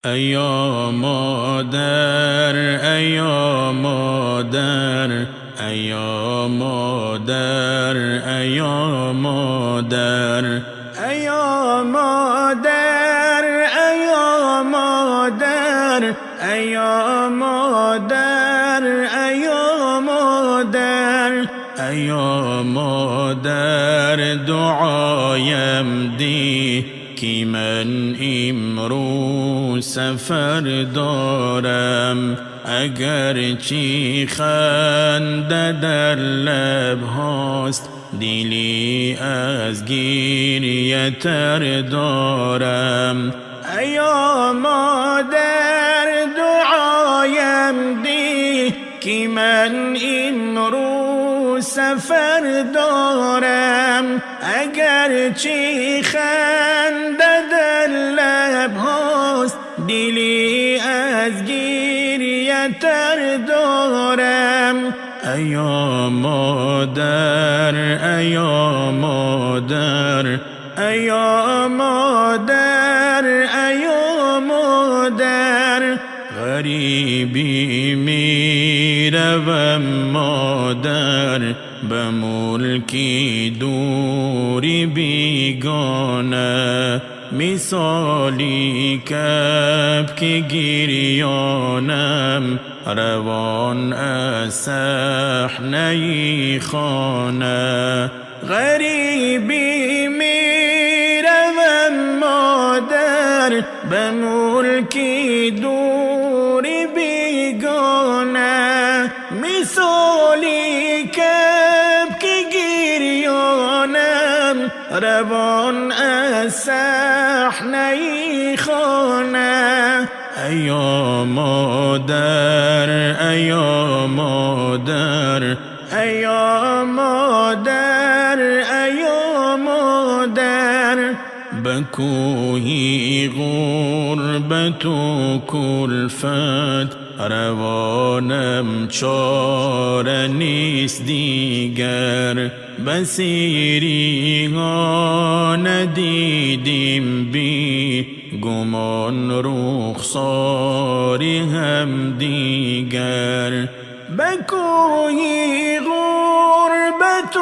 ایا مادر ایا مادر ایا مادر ایا مادر ایا مادر ایا مادر ایا مادر ایا مادر ایا مادر دعایم دی که من امروز سفر دارم، اگر چی خنده در لب هاست دلی از گریه تر دارم. ایا مادر دعایم دی که من امروز سفر دارم، اگر چی خنده در لب هاست دلی از گریه تر دارم. ایا مادر ایا مادر ایا مادر ایا مادر غریبی می روم مادر، به ملکی دوری بیگانه، مثالی کبک گریانم روان از صحنه خانه. غریبی می روم مادر، به ملکی دوری بیگانه، مثالی کبک گریانم روان از صحنه خانه. ایا مادر ایا مادر ایا مادر ایا مادر به کوهی غربت و کلفت روانم چاره نیست دیگر، بصیری ها ندیدیم بی گمان رخساری هم دیگر. به کوهی غربت و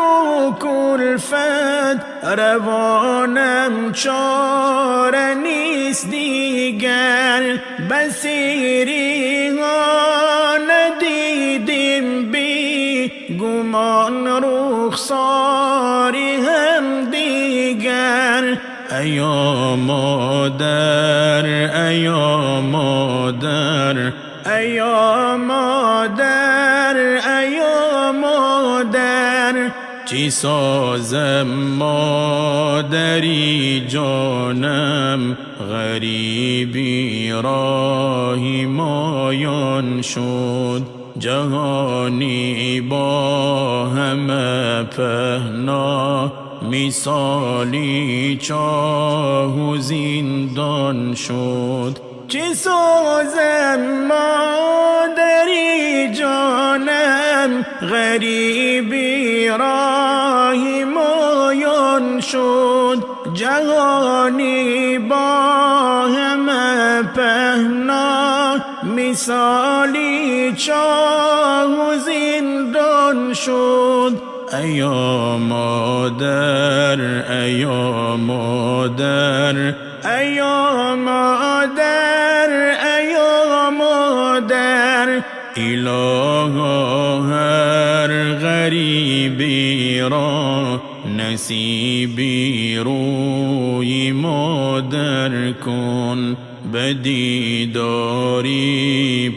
کلفت روانم چاره نیست دیگر، بصیری ها ندیدیم بی گمان رخساری هم دیگر. ایا مادر ایا مادر ایا مادر ایا مادر چی سازم مادری جانم، غریبی راهی مایان شد، جهانی با همه پهنا، مثالی چاه و زندان شد. چه سازم مادری جانم، غریبی راهی مایان شد، جهانی با همه پهنا، مثالی چاه و زندان شد. ایا مادر ایا مادر ایا مادر ایا مادر الها هر غریبی را نصیبی روی مادر کن، به دیداری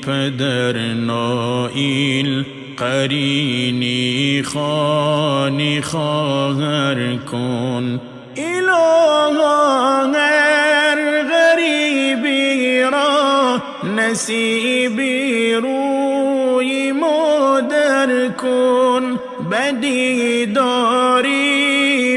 پدر نائل قرینی خانی خواهر کن. الها هر غریبی را نصیبی روی مادر کن، به دیداری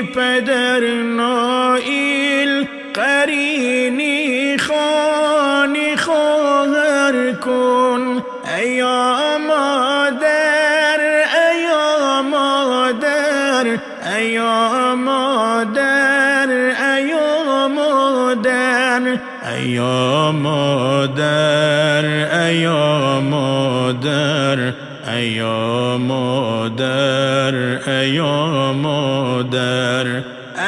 پدر نائل قرینی خانی خواهر کن. ایا مادر ایا مادر ایا مادر ایا مادر ایا مادر مادر ایا مادر ایا مادر ایا مادر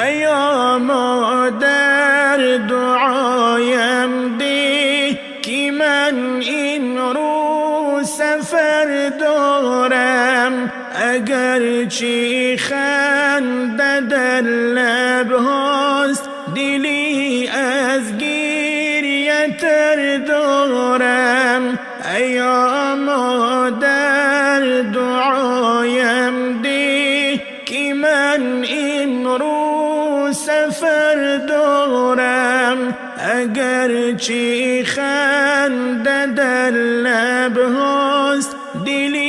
ایا مادر دعایم ده که من این رو سفر دارم اگر چی خنده در لب هاست دلی از گریه تر دارم ایا مادر دعایم ده که من این رو سفر دارم اگر چی خنده در لب هاست دلی